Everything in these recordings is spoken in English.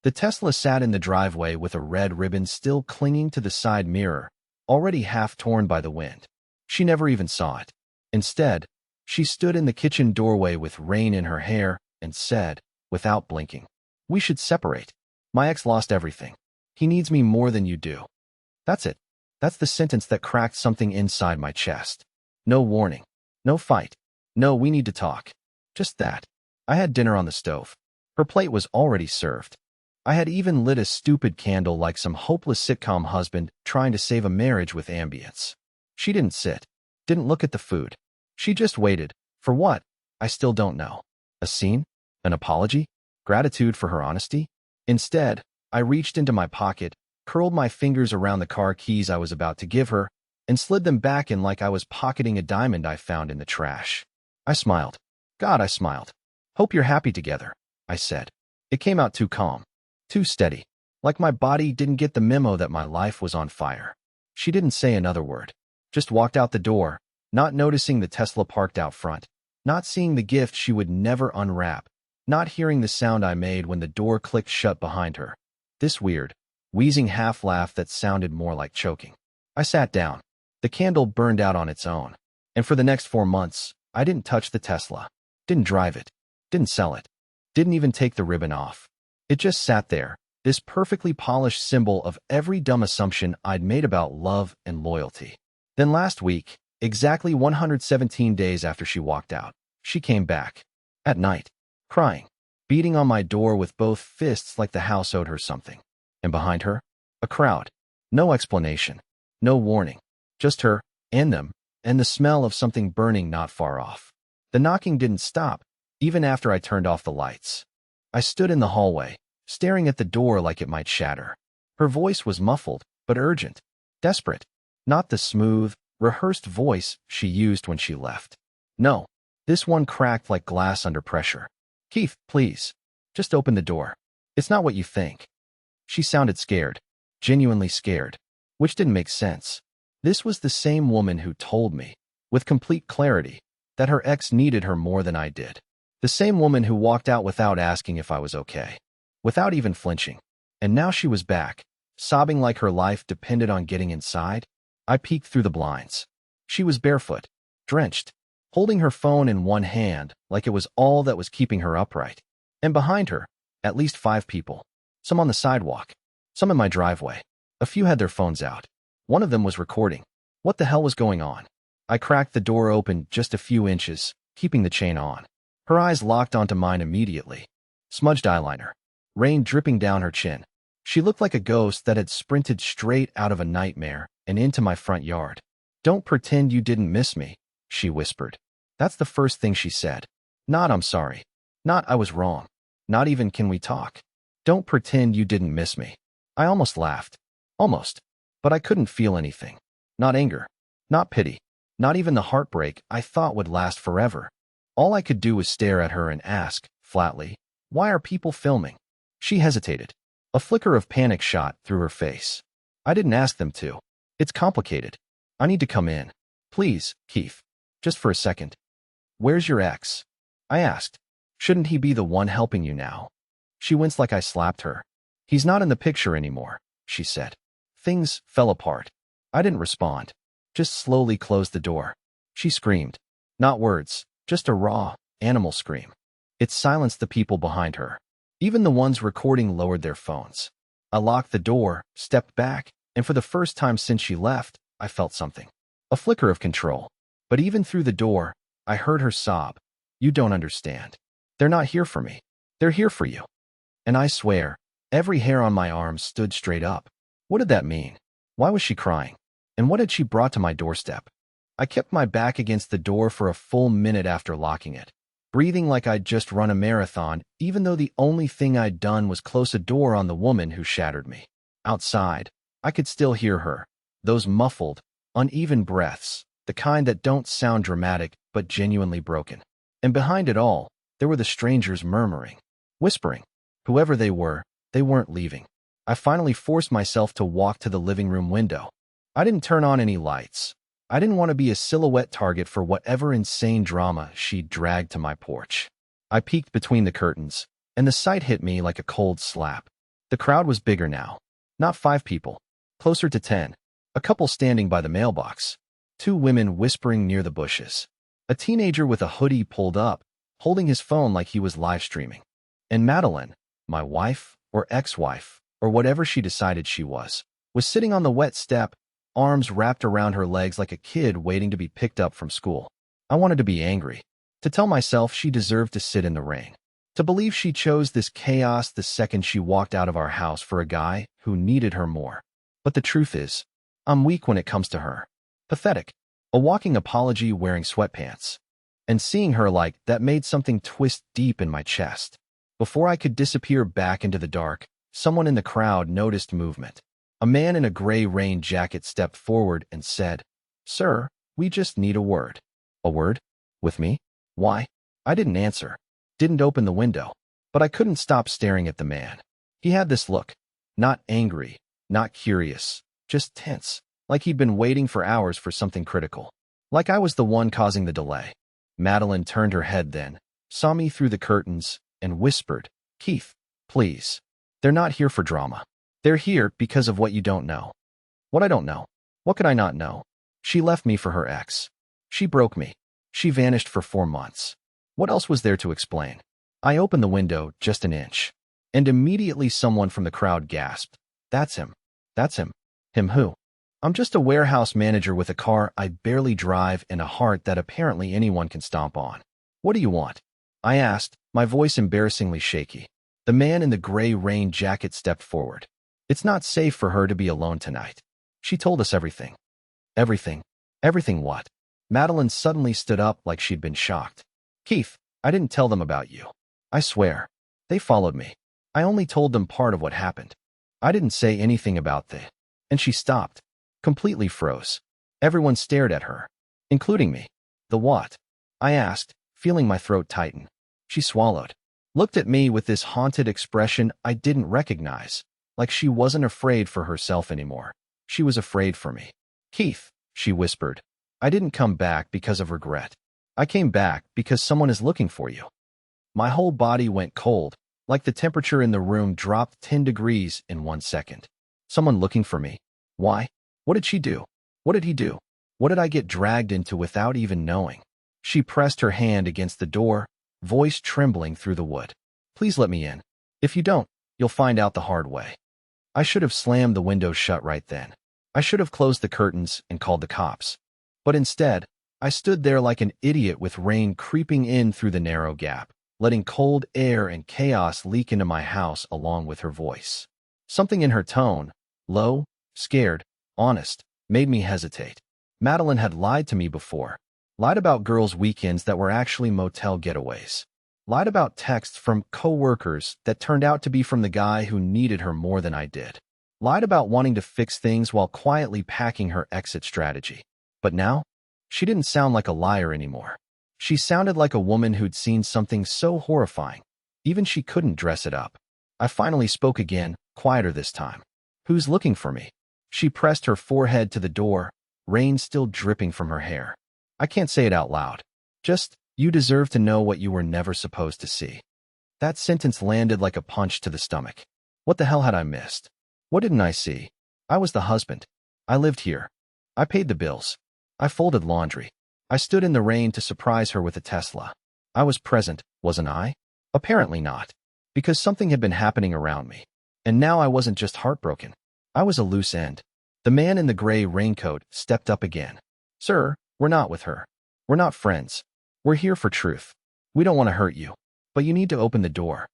The Tesla sat in the driveway with a red ribbon still clinging to the side mirror, already half torn by the wind. She never even saw it. Instead, she stood in the kitchen doorway with rain in her hair and said, without blinking, "We should separate. My ex lost everything. He needs me more than you do." That's it. That's the sentence that cracked something inside my chest. No warning. No fight. No, we need to talk. Just that. I had dinner on the stove. Her plate was already served. I had even lit a stupid candle like some hopeless sitcom husband trying to save a marriage with ambience. She didn't sit. Didn't look at the food. She just waited. For what? I still don't know. A scene? An apology? Gratitude for her honesty? Instead, I reached into my pocket, curled my fingers around the car keys I was about to give her, and slid them back in like I was pocketing a diamond I found in the trash. I smiled. God, I smiled. "Hope you're happy together," I said. It came out too calm, too steady, like my body didn't get the memo that my life was on fire. She didn't say another word, just walked out the door, not noticing the Tesla parked out front, not seeing the gift she would never unwrap, not hearing the sound I made when the door clicked shut behind her. This weird, wheezing half-laugh that sounded more like choking. I sat down. The candle burned out on its own. And for the next 4 months, I didn't touch the Tesla. Didn't drive it. Didn't sell it. Didn't even take the ribbon off. It just sat there, this perfectly polished symbol of every dumb assumption I'd made about love and loyalty. Then last week, exactly 117 days after she walked out, she came back. At night. Crying. Beating on my door with both fists like the house owed her something. And behind her, a crowd. No explanation. No warning. Just her, and them, and the smell of something burning not far off. The knocking didn't stop, even after I turned off the lights. I stood in the hallway, staring at the door like it might shatter. Her voice was muffled, but urgent. Desperate. Not the smooth, rehearsed voice she used when she left. No. This one cracked like glass under pressure. "Keith, please. Just open the door. It's not what you think." She sounded scared. Genuinely scared. Which didn't make sense. This was the same woman who told me, with complete clarity, that her ex needed her more than I did. The same woman who walked out without asking if I was okay. Without even flinching. And now she was back, sobbing like her life depended on getting inside. I peeked through the blinds. She was barefoot, drenched, holding her phone in one hand like it was all that was keeping her upright. And behind her, at least 5 people. Some on the sidewalk. Some in my driveway. A few had their phones out. One of them was recording. What the hell was going on? I cracked the door open just a few inches, keeping the chain on. Her eyes locked onto mine immediately. Smudged eyeliner. Rain dripping down her chin. She looked like a ghost that had sprinted straight out of a nightmare and into my front yard. "Don't pretend you didn't miss me," she whispered. That's the first thing she said. Not "I'm sorry." Not "I was wrong." Not even "Can we talk?" Don't pretend you didn't miss me. I almost laughed. Almost. But I couldn't feel anything. Not anger. Not pity. Not even the heartbreak I thought would last forever. All I could do was stare at her and ask, flatly, "Why are people filming?" She hesitated. A flicker of panic shot through her face. "I didn't ask them to. It's complicated. I need to come in. Please, Keith. Just for a second." "Where's your ex?" I asked. "Shouldn't he be the one helping you now?" She winced like I slapped her. "He's not in the picture anymore," she said. Things fell apart. I didn't respond. Just slowly closed the door. She screamed. Not words, just a raw, animal scream. It silenced the people behind her. Even the ones recording lowered their phones. I locked the door, stepped back, and for the first time since she left, I felt something. A flicker of control. But even through the door, I heard her sob. "You don't understand. They're not here for me. They're here for you." And I swear, every hair on my arm stood straight up. What did that mean? Why was she crying? And what had she brought to my doorstep? I kept my back against the door for a full minute after locking it, breathing like I'd just run a marathon, even though the only thing I'd done was close a door on the woman who shattered me. Outside, I could still hear her, those muffled, uneven breaths, the kind that don't sound dramatic but genuinely broken. And behind it all, there were the strangers murmuring, whispering. Whoever they weren't leaving. I finally forced myself to walk to the living room window. I didn't turn on any lights. I didn't want to be a silhouette target for whatever insane drama she'd dragged to my porch. I peeked between the curtains, and the sight hit me like a cold slap. The crowd was bigger now. Not 5 people. Closer to 10. A couple standing by the mailbox. 2 women whispering near the bushes. A teenager with a hoodie pulled up, holding his phone like he was live streaming. And Madeline, my wife, or ex-wife, or whatever she decided she was sitting on the wet step, arms wrapped around her legs like a kid waiting to be picked up from school. I wanted to be angry. To tell myself she deserved to sit in the rain. To believe she chose this chaos the second she walked out of our house for a guy who needed her more. But the truth is, I'm weak when it comes to her. Pathetic. A walking apology wearing sweatpants. And seeing her like that made something twist deep in my chest. Before I could disappear back into the dark, someone in the crowd noticed movement. A man in a gray rain jacket stepped forward and said, "Sir, we just need a word." A word? With me? Why? I didn't answer. Didn't open the window. But I couldn't stop staring at the man. He had this look. Not angry, not curious, just tense. Like he'd been waiting for hours for something critical. Like I was the one causing the delay. Madeline turned her head then, saw me through the curtains, and whispered, "Keith, please. They're not here for drama. They're here because of what you don't know." What I don't know? What could I not know? She left me for her ex. She broke me. She vanished for 4 months. What else was there to explain? I opened the window just an inch. And immediately someone from the crowd gasped, "That's him. That's him." Him who? I'm just a warehouse manager with a car I barely drive and a heart that apparently anyone can stomp on. "What do you want?" I asked, my voice embarrassingly shaky. The man in the gray rain jacket stepped forward. "It's not safe for her to be alone tonight. She told us everything." Everything? Everything what? Madeline suddenly stood up like she'd been shocked. "Keith, I didn't tell them about you. I swear. They followed me. I only told them part of what happened. I didn't say anything about the..." And she stopped. Completely froze. Everyone stared at her. Including me. "The what?" I asked, feeling my throat tighten. She swallowed. Looked at me with this haunted expression I didn't recognize. Like she wasn't afraid for herself anymore. She was afraid for me. "Keith," she whispered, "I didn't come back because of regret. I came back because someone is looking for you." My whole body went cold, like the temperature in the room dropped 10 degrees in 1 second. Someone looking for me? Why? What did she do? What did he do? What did I get dragged into without even knowing? She pressed her hand against the door, voice trembling through the wood. "Please let me in. If you don't, you'll find out the hard way." I should have slammed the window shut right then. I should have closed the curtains and called the cops. But instead, I stood there like an idiot with rain creeping in through the narrow gap, letting cold air and chaos leak into my house along with her voice. Something in her tone, low, scared, honest, made me hesitate. Madeline had lied to me before. Lied about girls' weekends that were actually motel getaways. Lied about texts from co-workers that turned out to be from the guy who needed her more than I did. Lied about wanting to fix things while quietly packing her exit strategy. But now, she didn't sound like a liar anymore. She sounded like a woman who'd seen something so horrifying, even she couldn't dress it up. I finally spoke again, quieter this time. "Who's looking for me?" She pressed her forehead to the door, rain still dripping from her hair. "I can't say it out loud. Just, you deserve to know what you were never supposed to see." That sentence landed like a punch to the stomach. What the hell had I missed? What didn't I see? I was the husband. I lived here. I paid the bills. I folded laundry. I stood in the rain to surprise her with a Tesla. I was present, wasn't I? Apparently not. Because something had been happening around me. And now I wasn't just heartbroken. I was a loose end. The man in the gray raincoat stepped up again. "Sir, we're not with her. We're not friends. We're here for truth. We don't want to hurt you. But you need to open the door."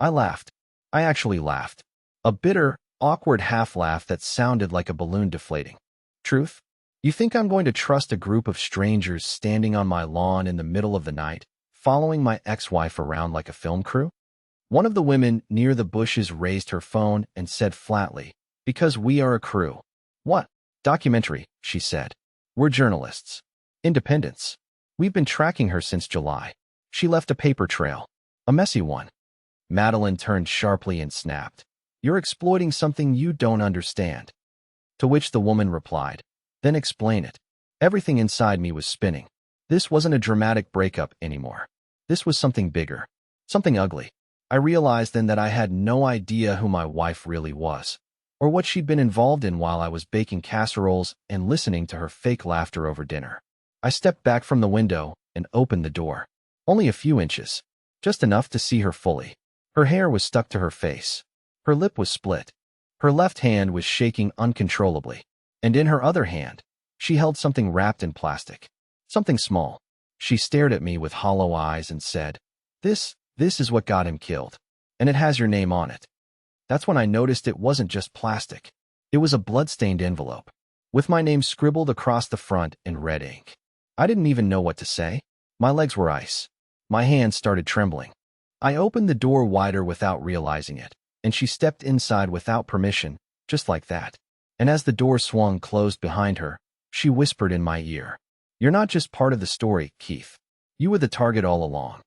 I laughed. I actually laughed. A bitter, awkward half-laugh that sounded like a balloon deflating. "Truth? You think I'm going to trust a group of strangers standing on my lawn in the middle of the night, following my ex-wife around like a film crew?" One of the women near the bushes raised her phone and said flatly, "Because we are a crew." "What?" "Documentary," she said. "We're journalists. Independents. We've been tracking her since July. She left a paper trail. A messy one." Madeline turned sharply and snapped, "You're exploiting something you don't understand." To which the woman replied, "Then explain it." Everything inside me was spinning. This wasn't a dramatic breakup anymore. This was something bigger. Something ugly. I realized then that I had no idea who my wife really was, or what she'd been involved in while I was baking casseroles and listening to her fake laughter over dinner. I stepped back from the window and opened the door. Only a few inches, just enough to see her fully. Her hair was stuck to her face. Her lip was split. Her left hand was shaking uncontrollably, and in her other hand, she held something wrapped in plastic. Something small. She stared at me with hollow eyes and said, This is what got him killed, and it has your name on it." That's when I noticed it wasn't just plastic. It was a blood-stained envelope, with my name scribbled across the front in red ink. I didn't even know what to say. My legs were ice. My hands started trembling. I opened the door wider without realizing it, and she stepped inside without permission, just like that. And as the door swung closed behind her, she whispered in my ear, "You're not just part of the story, Keith. You were the target all along."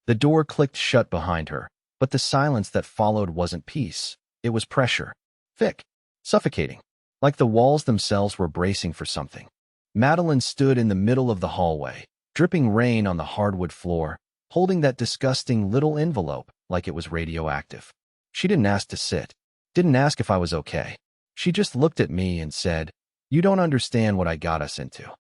The door clicked shut behind her, but the silence that followed wasn't peace. It was pressure. Thick, suffocating, like the walls themselves were bracing for something. Madeline stood in the middle of the hallway, dripping rain on the hardwood floor, holding that disgusting little envelope like it was radioactive. She didn't ask to sit, didn't ask if I was okay. She just looked at me and said, "You don't understand what I got us into."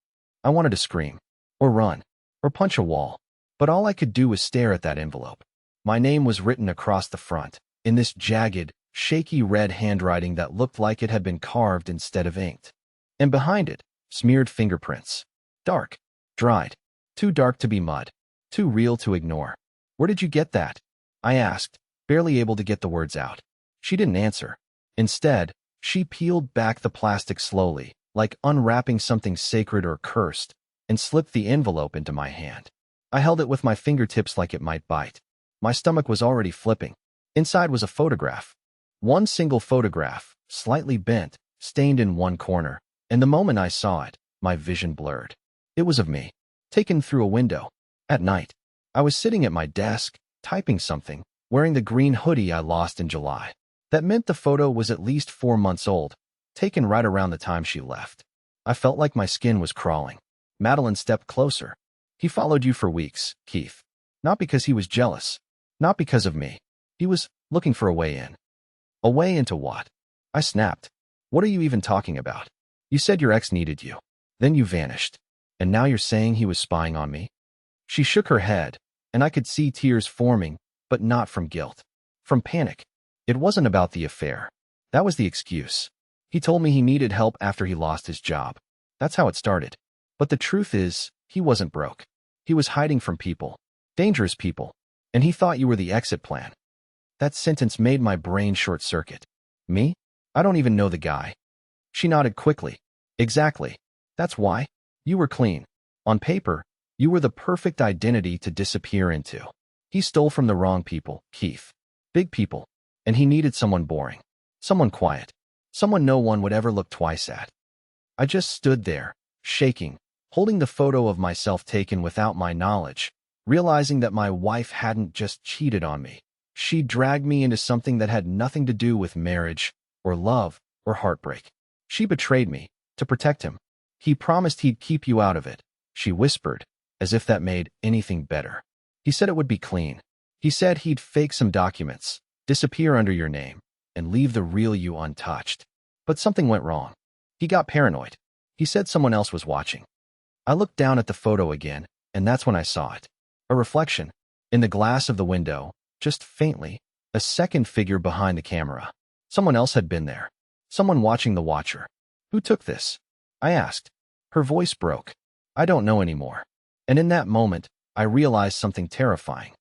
I wanted to scream, or run, or punch a wall, but all I could do was stare at that envelope. My name was written across the front, in this jagged, shaky red handwriting that looked like it had been carved instead of inked. And behind it, smeared fingerprints. Dark, dried, too dark to be mud, too real to ignore. "Where did you get that?" I asked, barely able to get the words out. She didn't answer. Instead, she peeled back the plastic slowly, like unwrapping something sacred or cursed, and slipped the envelope into my hand. I held it with my fingertips like it might bite. My stomach was already flipping. Inside was a photograph. One single photograph, slightly bent, stained in one corner, and the moment I saw it, my vision blurred. It was of me, taken through a window. At night, I was sitting at my desk, typing something, wearing the green hoodie I lost in July. That meant the photo was at least 4 months old, taken right around the time she left. I felt like my skin was crawling. Madeline stepped closer. "He followed you for weeks, Keith. Not because he was jealous. Not because of me. He was looking for a way in." "A way into what?" I snapped. "What are you even talking about? You said your ex needed you. Then you vanished. And now you're saying he was spying on me?" She shook her head, and I could see tears forming, but not from guilt. From panic. It wasn't about the affair. That was the excuse. He told me he needed help after he lost his job. That's how it started. But the truth is, he wasn't broke. He was hiding from people. Dangerous people. And he thought you were the exit plan. That sentence made my brain short-circuit. Me? I don't even know the guy. She nodded quickly. Exactly. That's why. You were clean. On paper, you were the perfect identity to disappear into. He stole from the wrong people, Keith. Big people. And he needed someone boring. Someone quiet. Someone no one would ever look twice at. I just stood there, shaking, holding the photo of myself taken without my knowledge, realizing that my wife hadn't just cheated on me. She dragged me into something that had nothing to do with marriage, or love, or heartbreak. She betrayed me, to protect him. "He promised he'd keep you out of it," she whispered, as if that made anything better. "He said it would be clean. He said he'd fake some documents, disappear under your name, and leave the real you untouched. But something went wrong. He got paranoid. He said someone else was watching." I looked down at the photo again, and that's when I saw it. A reflection, in the glass of the window, just faintly, a second figure behind the camera. Someone else had been there. Someone watching the watcher. "Who took this?" I asked. Her voice broke. "I don't know anymore." And in that moment, I realized something terrifying.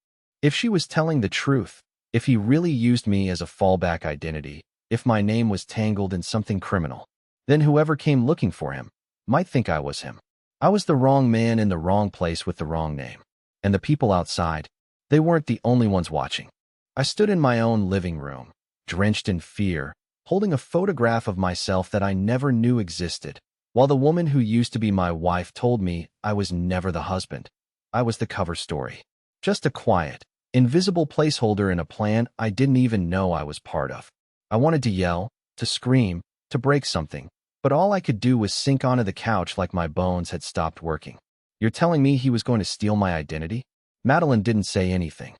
If she was telling the truth, if he really used me as a fallback identity, if my name was tangled in something criminal, then whoever came looking for him might think I was him. I was the wrong man in the wrong place with the wrong name. And the people outside, they weren't the only ones watching. I stood in my own living room, drenched in fear, holding a photograph of myself that I never knew existed, while the woman who used to be my wife told me I was never the husband. I was the cover story. Just a quiet, invisible placeholder in a plan I didn't even know I was part of. I wanted to yell, to scream, to break something, but all I could do was sink onto the couch like my bones had stopped working. "You're telling me he was going to steal my identity?" Madeline didn't say anything.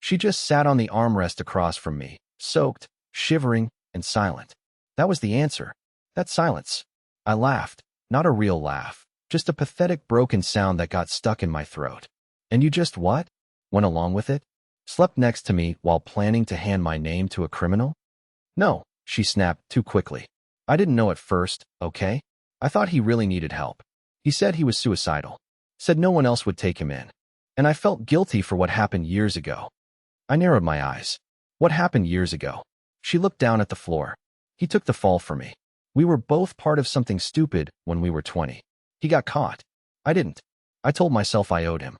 She just sat on the armrest across from me, soaked, shivering, and silent. That was the answer. That silence. I laughed, not a real laugh, just a pathetic broken sound that got stuck in my throat. And you just what? Went along with it? Slept next to me while planning to hand my name to a criminal? No, she snapped too quickly. I didn't know at first, okay? I thought he really needed help. He said he was suicidal. Said no one else would take him in. And I felt guilty for what happened years ago. I narrowed my eyes. What happened years ago? She looked down at the floor. He took the fall for me. We were both part of something stupid when we were 20. He got caught. I didn't. I told myself I owed him.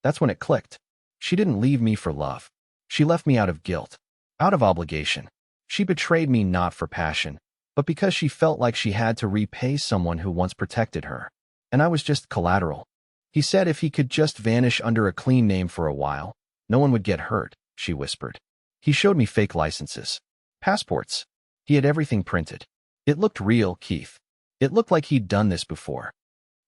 That's when it clicked. She didn't leave me for love. She left me out of guilt, out of obligation. She betrayed me not for passion, but because she felt like she had to repay someone who once protected her. And I was just collateral. He said if he could just vanish under a clean name for a while, no one would get hurt, she whispered. He showed me fake licenses. Passports. He had everything printed. It looked real, Keith. It looked like he'd done this before.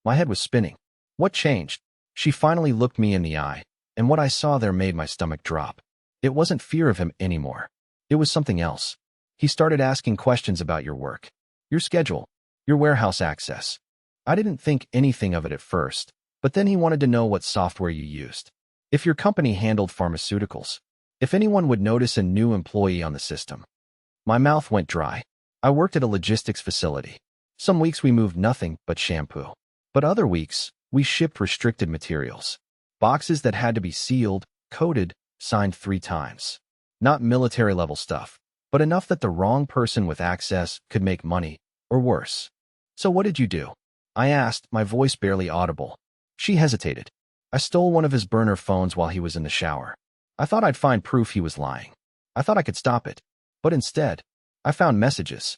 My head was spinning. What changed? She finally looked me in the eye, and what I saw there made my stomach drop. It wasn't fear of him anymore. It was something else. He started asking questions about your work, your schedule, your warehouse access. I didn't think anything of it at first, but then he wanted to know what software you used. If your company handled pharmaceuticals. If anyone would notice a new employee on the system. My mouth went dry. I worked at a logistics facility. Some weeks we moved nothing but shampoo. But other weeks, we shipped restricted materials. Boxes that had to be sealed, coded, signed 3 times. Not military-level stuff, but enough that the wrong person with access could make money, or worse. So what did you do? I asked, my voice barely audible. She hesitated. I stole one of his burner phones while he was in the shower. I thought I'd find proof he was lying. I thought I could stop it. But instead, I found messages.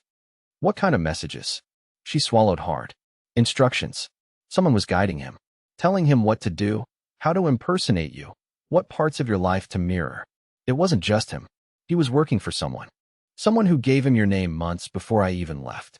What kind of messages? She swallowed hard. Instructions. Someone was guiding him, telling him what to do, how to impersonate you, what parts of your life to mirror. It wasn't just him. He was working for someone. Someone who gave him your name months before I even left.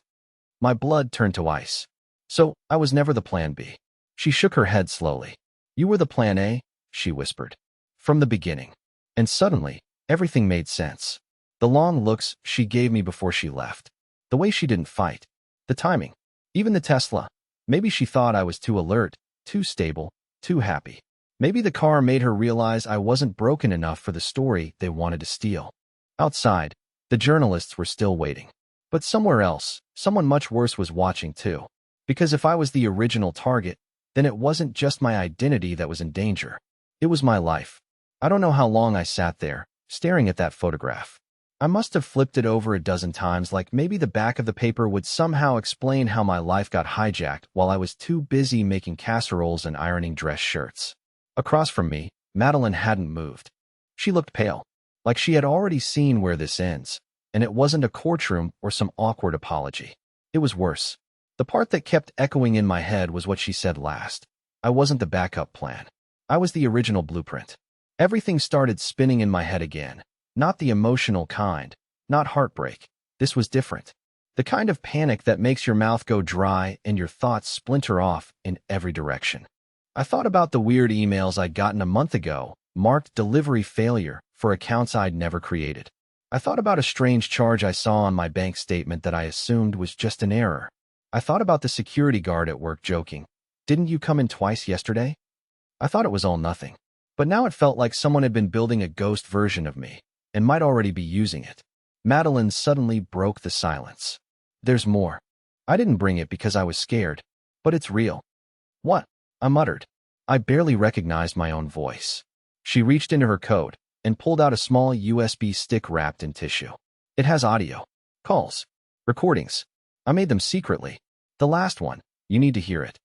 My blood turned to ice. So, I was never the plan B. She shook her head slowly. You were the plan A, she whispered. From the beginning. And suddenly, everything made sense. The long looks she gave me before she left. The way she didn't fight. The timing. Even the Tesla. Maybe she thought I was too alert, too stable, too happy. Maybe the car made her realize I wasn't broken enough for the story they wanted to steal. Outside, the journalists were still waiting. But somewhere else, someone much worse was watching too. Because if I was the original target, then it wasn't just my identity that was in danger. It was my life. I don't know how long I sat there, staring at that photograph. I must have flipped it over a dozen times, like maybe the back of the paper would somehow explain how my life got hijacked while I was too busy making casseroles and ironing dress shirts. Across from me, Madeline hadn't moved. She looked pale, like she had already seen where this ends, and it wasn't a courtroom or some awkward apology. It was worse. The part that kept echoing in my head was what she said last. I wasn't the backup plan. I was the original blueprint. Everything started spinning in my head again. Not the emotional kind, not heartbreak. This was different. The kind of panic that makes your mouth go dry and your thoughts splinter off in every direction. I thought about the weird emails I'd gotten a month ago, marked delivery failure for accounts I'd never created. I thought about a strange charge I saw on my bank statement that I assumed was just an error. I thought about the security guard at work joking, "Didn't you come in twice yesterday?" I thought it was all nothing. But now it felt like someone had been building a ghost version of me and might already be using it. Madeline suddenly broke the silence. There's more. I didn't bring it because I was scared, but it's real. What? I muttered. I barely recognized my own voice. She reached into her coat and pulled out a small USB stick wrapped in tissue. It has audio, calls, recordings. I made them secretly. The last one, you need to hear it.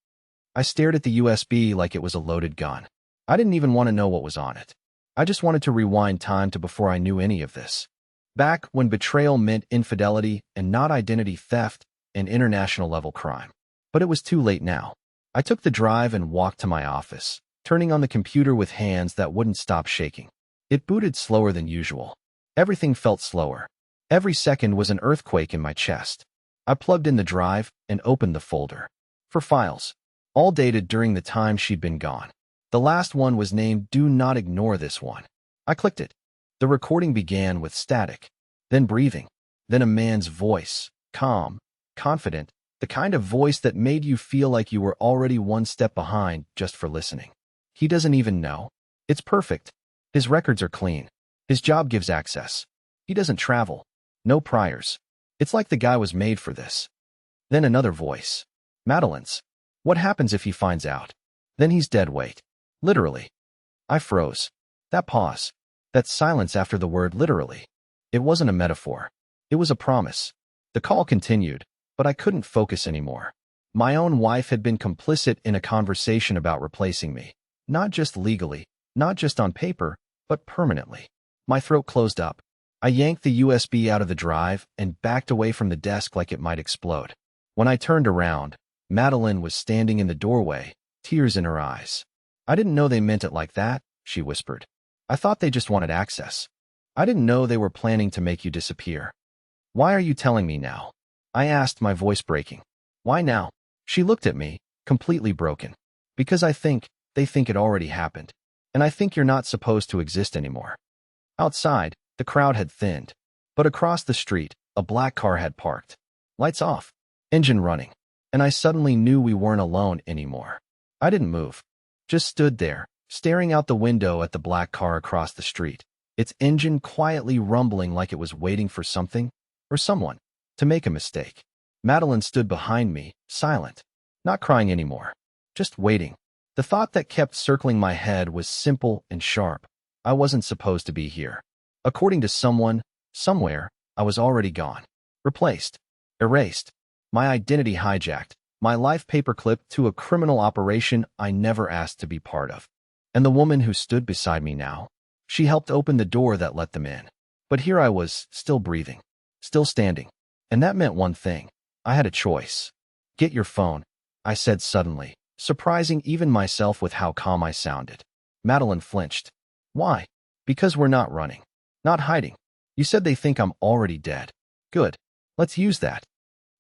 I stared at the USB like it was a loaded gun. I didn't even want to know what was on it. I just wanted to rewind time to before I knew any of this. Back when betrayal meant infidelity and not identity theft and international-level crime. But it was too late now. I took the drive and walked to my office, turning on the computer with hands that wouldn't stop shaking. It booted slower than usual. Everything felt slower. Every second was an earthquake in my chest. I plugged in the drive and opened the folder. For files. All dated during the time she'd been gone. The last one was named "Do Not Ignore This One." I clicked it. The recording began with static, then breathing, then a man's voice, calm, confident, the kind of voice that made you feel like you were already one step behind just for listening. He doesn't even know. It's perfect. His records are clean. His job gives access. He doesn't travel. No priors. It's like the guy was made for this. Then another voice. Madeline's. What happens if he finds out? Then he's dead weight. Literally. I froze. That pause. That silence after the word literally. It wasn't a metaphor. It was a promise. The call continued, but I couldn't focus anymore. My own wife had been complicit in a conversation about replacing me. Not just legally, not just on paper, but permanently. My throat closed up. I yanked the USB out of the drive and backed away from the desk like it might explode. When I turned around, Madeline was standing in the doorway, tears in her eyes. I didn't know they meant it like that, she whispered. I thought they just wanted access. I didn't know they were planning to make you disappear. Why are you telling me now? I asked, my voice breaking. Why now? She looked at me, completely broken. Because they think it already happened. And I think you're not supposed to exist anymore. Outside, the crowd had thinned. But across the street, a black car had parked. Lights off. Engine running. And I suddenly knew we weren't alone anymore. I didn't move. Just stood there, staring out the window at the black car across the street, its engine quietly rumbling like it was waiting for something, or someone, to make a mistake. Madeline stood behind me, silent, not crying anymore, just waiting. The thought that kept circling my head was simple and sharp. I wasn't supposed to be here. According to someone, somewhere, I was already gone. Replaced. Erased. My identity hijacked. My life paperclipped to a criminal operation I never asked to be part of. And the woman who stood beside me now, she helped open the door that let them in. But here I was, still breathing, still standing. And that meant one thing. I had a choice. Get your phone, I said suddenly, surprising even myself with how calm I sounded. Madeline flinched. Why? Because we're not running. Not hiding. You said they think I'm already dead. Good. Let's use that.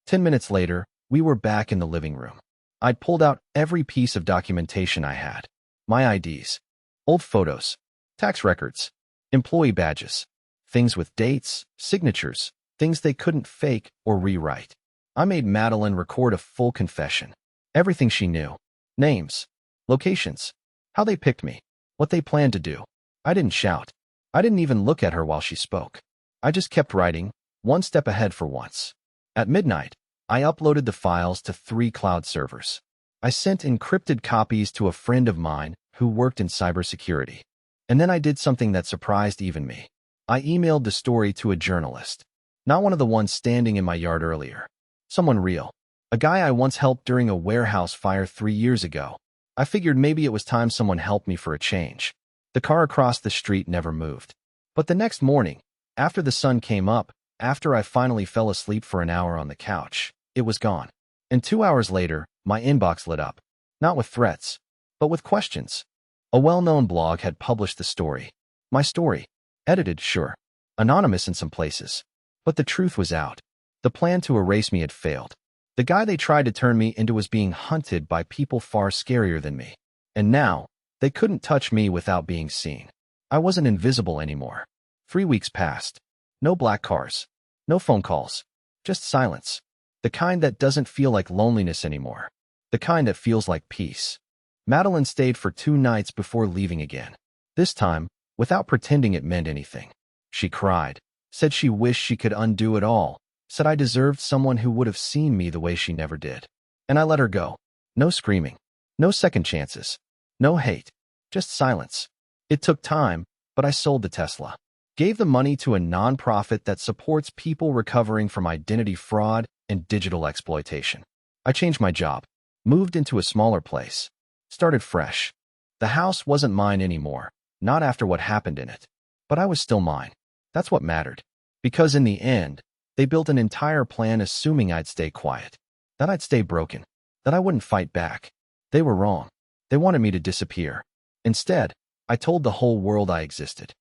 10 minutes later, we were back in the living room. I'd pulled out every piece of documentation I had. My IDs, old photos, tax records, employee badges, things with dates, signatures, things they couldn't fake or rewrite. I made Madeline record a full confession. Everything she knew. Names, locations, how they picked me, what they planned to do. I didn't shout. I didn't even look at her while she spoke. I just kept writing, one step ahead for once. At midnight, I uploaded the files to 3 cloud servers. I sent encrypted copies to a friend of mine who worked in cybersecurity. And then I did something that surprised even me. I emailed the story to a journalist. Not one of the ones standing in my yard earlier. Someone real. A guy I once helped during a warehouse fire 3 years ago. I figured maybe it was time someone helped me for a change. The car across the street never moved. But the next morning, after the sun came up, after I finally fell asleep for an hour on the couch, it was gone. And 2 hours later, my inbox lit up. Not with threats, but with questions. A well-known blog had published the story. My story. Edited, sure. Anonymous in some places. But the truth was out. The plan to erase me had failed. The guy they tried to turn me into was being hunted by people far scarier than me. And now, they couldn't touch me without being seen. I wasn't invisible anymore. 3 weeks passed. No black cars. No phone calls. Just silence. The kind that doesn't feel like loneliness anymore. The kind that feels like peace. Madeline stayed for 2 nights before leaving again. This time, without pretending it meant anything. She cried. Said she wished she could undo it all. Said I deserved someone who would have seen me the way she never did. And I let her go. No screaming. No second chances. No hate. Just silence. It took time, but I sold the Tesla. Gave the money to a nonprofit that supports people recovering from identity fraud and digital exploitation. I changed my job. Moved into a smaller place. Started fresh. The house wasn't mine anymore. Not after what happened in it. But I was still mine. That's what mattered. Because in the end, they built an entire plan assuming I'd stay quiet. That I'd stay broken. That I wouldn't fight back. They were wrong. They wanted me to disappear. Instead, I told the whole world I existed.